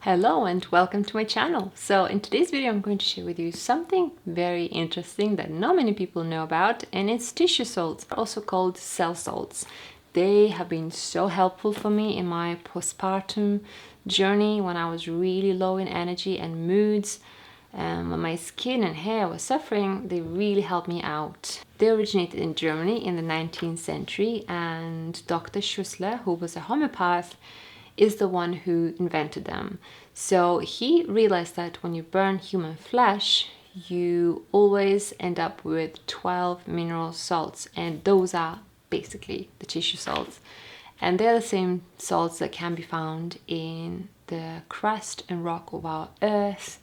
Hello and welcome to my channel. So in today's video I'm going to share with you something very interesting that not many people know about, and it's tissue salts, also called cell salts. They have been so helpful for me in my postpartum journey when I was really low in energy and moods. When my skin and hair were suffering, they really helped me out. They originated in Germany in the 19th century, and Dr. Schussler, who was a homeopath, is the one who invented them. So he realized that when you burn human flesh, you always end up with 12 mineral salts, and those are basically the tissue salts. And they're the same salts that can be found in the crust and rock of our earth,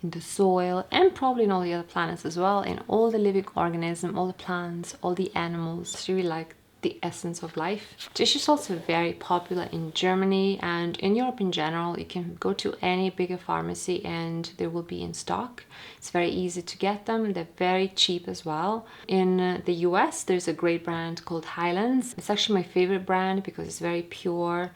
in the soil, and probably in all the other planets as well, in all the living organisms, all the plants, all the animals. It's really like the essence of life. Tissue salts are very popular in Germany and in Europe in general. You can go to any bigger pharmacy and they will be in stock. It's very easy to get them. They're very cheap as well. In the US, there's a great brand called Highlands. It's actually my favorite brand because it's very pure.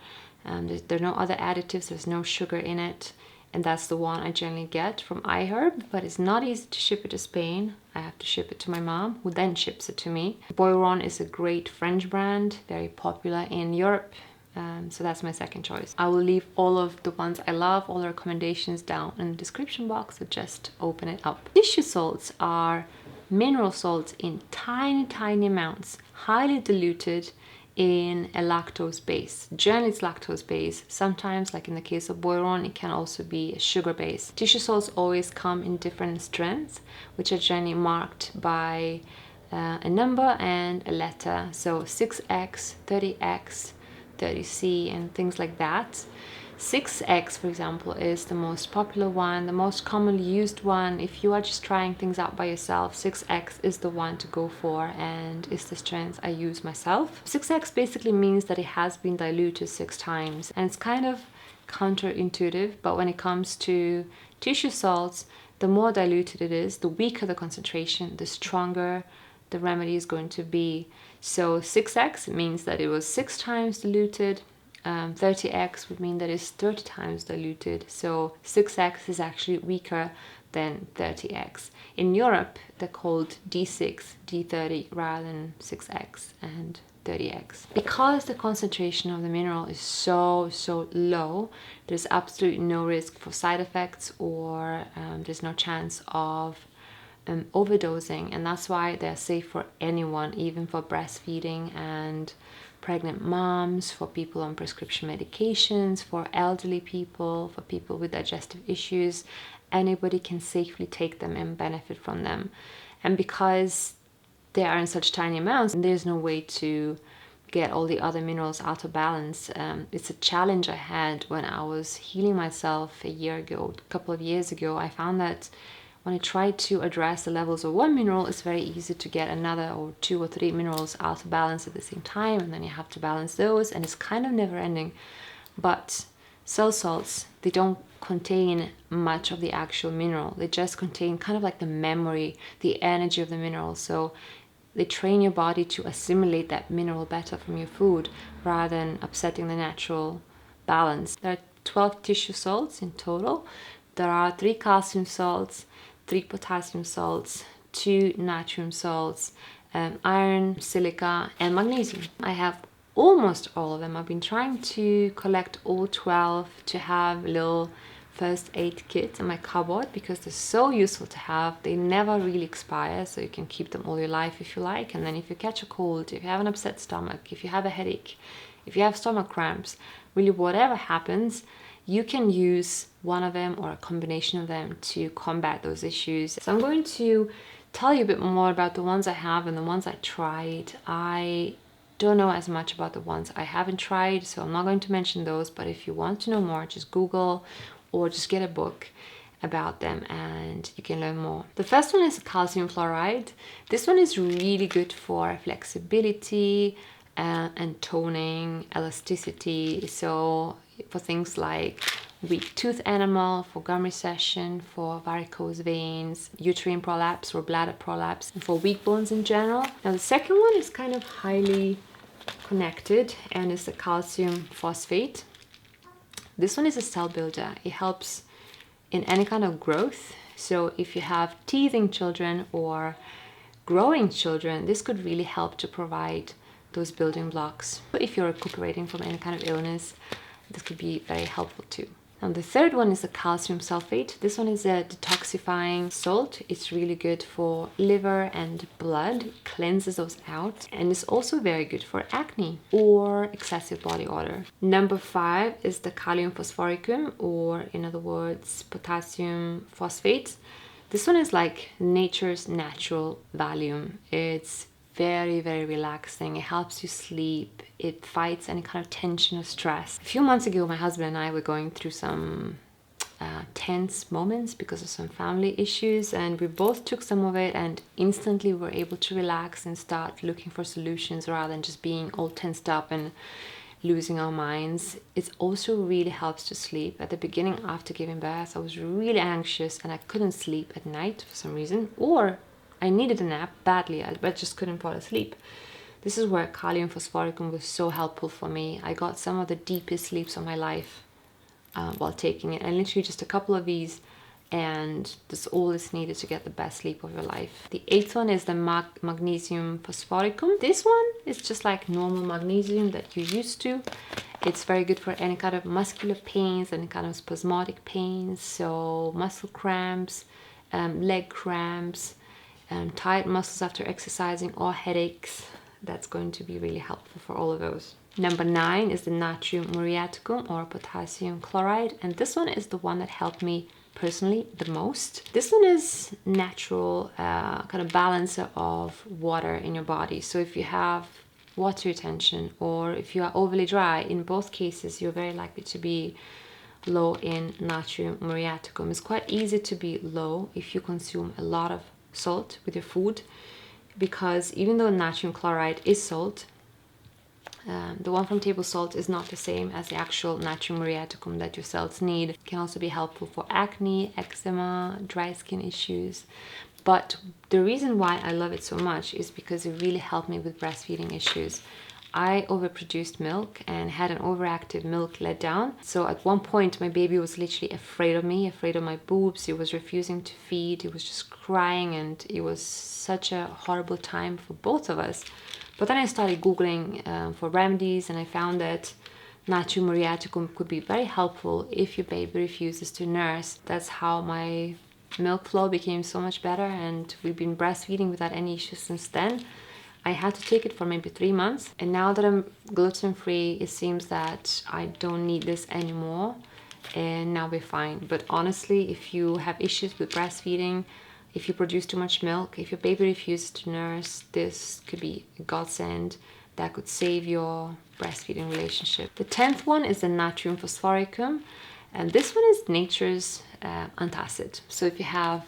There are no other additives, there's no sugar in it. And that's the one I generally get from iHerb, but it's not easy to ship it to Spain. I have to ship it to my mom, who then ships it to me. Boiron is a great French brand, very popular in Europe, so that's my second choice. I will leave all of the ones I love, all the recommendations down in the description box, so just open it up. Tissue salts are mineral salts in tiny, tiny amounts, highly diluted in a lactose base. Generally it's lactose base. Sometimes, like in the case of boiron, it can also be a sugar base. Tissue salts always come in different strengths, which are generally marked by a number and a letter. So 6X, 30X, 30C, and things like that. 6X, for example, is the most popular one, the most commonly used one. If you are just trying things out by yourself, 6X is the one to go for, and is the strength I use myself. 6X basically means that it has been diluted 6 times, and it's kind of counterintuitive, but when it comes to tissue salts, the more diluted it is, the weaker the concentration, the stronger the remedy is going to be. So 6X means that it was 6 times diluted. 30X would mean that it's 30 times diluted, so 6X is actually weaker than 30X. In Europe, they're called D6, D30 rather than 6X and 30X. Because the concentration of the mineral is so low, there's absolutely no risk for side effects, or there's no chance of overdosing, and that's why they're safe for anyone, even for breastfeeding and pregnant moms, for people on prescription medications, for elderly people, for people with digestive issues. Anybody can safely take them and benefit from them. And because they are in such tiny amounts, there's no way to get all the other minerals out of balance. It's a challenge I had when I was healing myself a couple of years ago. I found that when I try to address the levels of one mineral, it's very easy to get another or 2 or 3 minerals out of balance at the same time, and then you have to balance those, and it's kind of never ending. But cell salts, they don't contain much of the actual mineral. They just contain kind of like the memory, the energy of the mineral. So they train your body to assimilate that mineral better from your food rather than upsetting the natural balance. There are 12 tissue salts in total. There are 3 calcium salts, 3 potassium salts, 2 natrium salts, iron, silica, and magnesium. I have almost all of them. I've been trying to collect all 12 to have a little first aid kit in my cupboard because they're so useful to have. They never really expire, so you can keep them all your life if you like. And then if you catch a cold, if you have an upset stomach, if you have a headache, if you have stomach cramps, really whatever happens, you can use one of them or a combination of them to combat those issues. So I'm going to tell you a bit more about the ones I have and the ones I tried. I don't know as much about the ones I haven't tried, so I'm not going to mention those, but if you want to know more, just Google or just get a book about them and you can learn more. The first one is calcium fluoride. This one is really good for flexibility and toning, elasticity, so for things like weak tooth enamel, for gum recession, for varicose veins, uterine prolapse or bladder prolapse, and for weak bones in general. Now the second one is kind of highly connected and is the calcium phosphate. This one is a cell builder. It helps in any kind of growth. So if you have teething children or growing children, this could really help to provide those building blocks. But if you're recuperating from any kind of illness, this could be very helpful too. And the third one is the calcium sulfate. This one is a detoxifying salt. It's really good for liver and blood. It cleanses those out. And it's also very good for acne or excessive body odor. Number 5 is the kalium phosphoricum, or in other words, potassium phosphate. This one is like nature's natural Valium. It's very, very relaxing. It helps you sleep. It fights any kind of tension or stress. A few months ago, my husband and I were going through some tense moments because of some family issues, and we both took some of it and instantly were able to relax and start looking for solutions rather than just being all tensed up and losing our minds. It also really helps to sleep. At the beginning, after giving birth, I was really anxious and I couldn't sleep at night for some reason, or I needed a nap badly, but just couldn't fall asleep. This is where kalium phosphoricum was so helpful for me. I got some of the deepest sleeps of my life while taking it, and literally just a couple of these, and that's all is needed to get the best sleep of your life. The 8th one is the magnesium phosphoricum. This one is just like normal magnesium that you're used to. It's very good for any kind of muscular pains, any kind of spasmodic pains, so muscle cramps, leg cramps, tight muscles after exercising, or headaches. That's going to be really helpful for all of those. Number 9 is the natrium muriaticum, or potassium chloride, and this one is the one that helped me personally the most. This one is natural kind of balancer of water in your body. So if you have water retention or if you are overly dry, in both cases you're very likely to be low in natrium muriaticum. It's quite easy to be low if you consume a lot of salt with your food, because even though natrium chloride is salt, the one from table salt is not the same as the actual natrium muriaticum that your cells need. It can also be helpful for acne, eczema, dry skin issues. But the reason why I love it so much is because it really helped me with breastfeeding issues. I overproduced milk and had an overactive milk letdown. So at one point, my baby was literally afraid of me, afraid of my boobs. He was refusing to feed. He was just crying, and it was such a horrible time for both of us. But then I started Googling for remedies, and I found that natrium muriaticum could be very helpful if your baby refuses to nurse. That's how my milk flow became so much better, and we've been breastfeeding without any issues since then. I had to take it for maybe 3 months, and now that I'm gluten-free, it seems that I don't need this anymore, and now we're fine. But honestly, if you have issues with breastfeeding, if you produce too much milk, if your baby refuses to nurse, this could be a godsend that could save your breastfeeding relationship. The 10th one is the natrium phosphoricum, and this one is nature's antacid. So if you have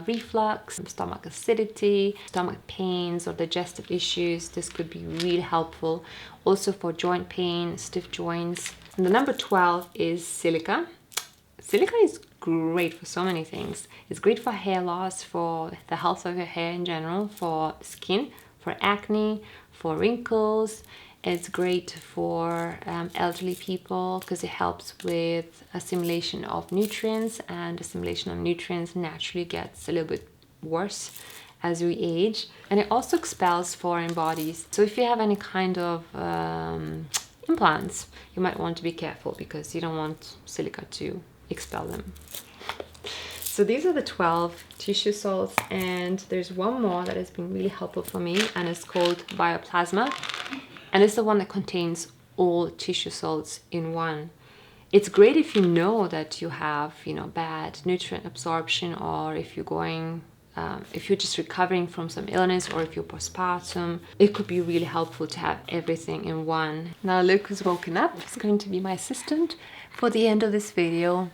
reflux, stomach acidity, stomach pains, or digestive issues, this could be really helpful. Also for joint pain, stiff joints. And the number 12 is silica. Silica is great for so many things. It's great for hair loss, for the health of your hair in general, for skin, for acne, for wrinkles. It's great for elderly people because it helps with assimilation of nutrients, and assimilation of nutrients naturally gets a little bit worse as we age. And it also expels foreign bodies. So if you have any kind of implants, you might want to be careful because you don't want silica to expel them. So these are the 12 tissue salts, and there's one more that has been really helpful for me, and it's called bioplasma. And it's the one that contains all tissue salts in one. It's great if you know that you have, bad nutrient absorption, or if you're going, if you're just recovering from some illness, or if you're postpartum. It could be really helpful to have everything in one. Now Luke has woken up. He's going to be my assistant for the end of this video.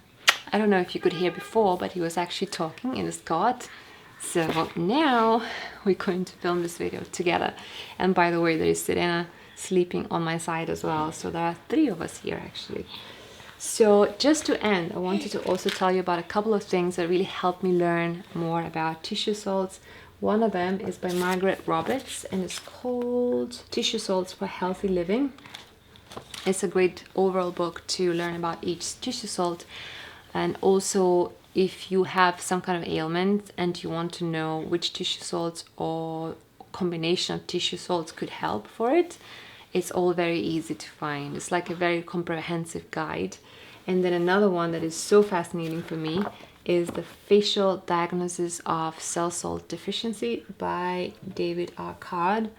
I don't know if you could hear before, but he was actually talking in his cot. So now we're going to film this video together. And by the way, there is Serena sleeping on my side as well, so there are 3 of us here actually. So just to end, I wanted to also tell you about a couple of things that really helped me learn more about tissue salts. One of them is by Margaret Roberts, and it's called Tissue Salts for Healthy Living. It's a great overall book to learn about each tissue salt, and also if you have some kind of ailment and you want to know which tissue salts or combination of tissue salts could help for it, it's all very easy to find. It's like a very comprehensive guide. And then another one that is so fascinating for me is the Facial Diagnosis of Cell Salt Deficiency by David R. Card.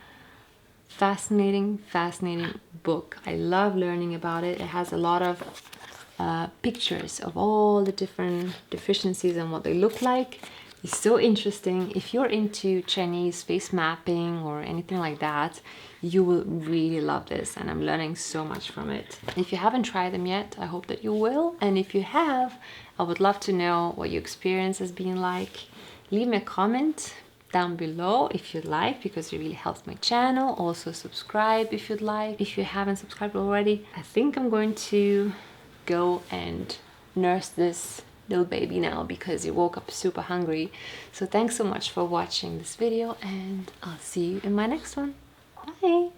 Fascinating book. I love learning about it. It has a lot of pictures of all the different deficiencies and what they look like. It's so interesting. If you're into Chinese face mapping or anything like that, you will really love this, and I'm learning so much from it. If you haven't tried them yet, I hope that you will, and if you have, I would love to know what your experience has been like. Leave me a comment down below if you'd like, because it really helps my channel. Also subscribe if you'd like, if you haven't subscribed already. I think I'm going to go and nurse this little baby now because he woke up super hungry. So thanks so much for watching this video, and I'll see you in my next one. Bye.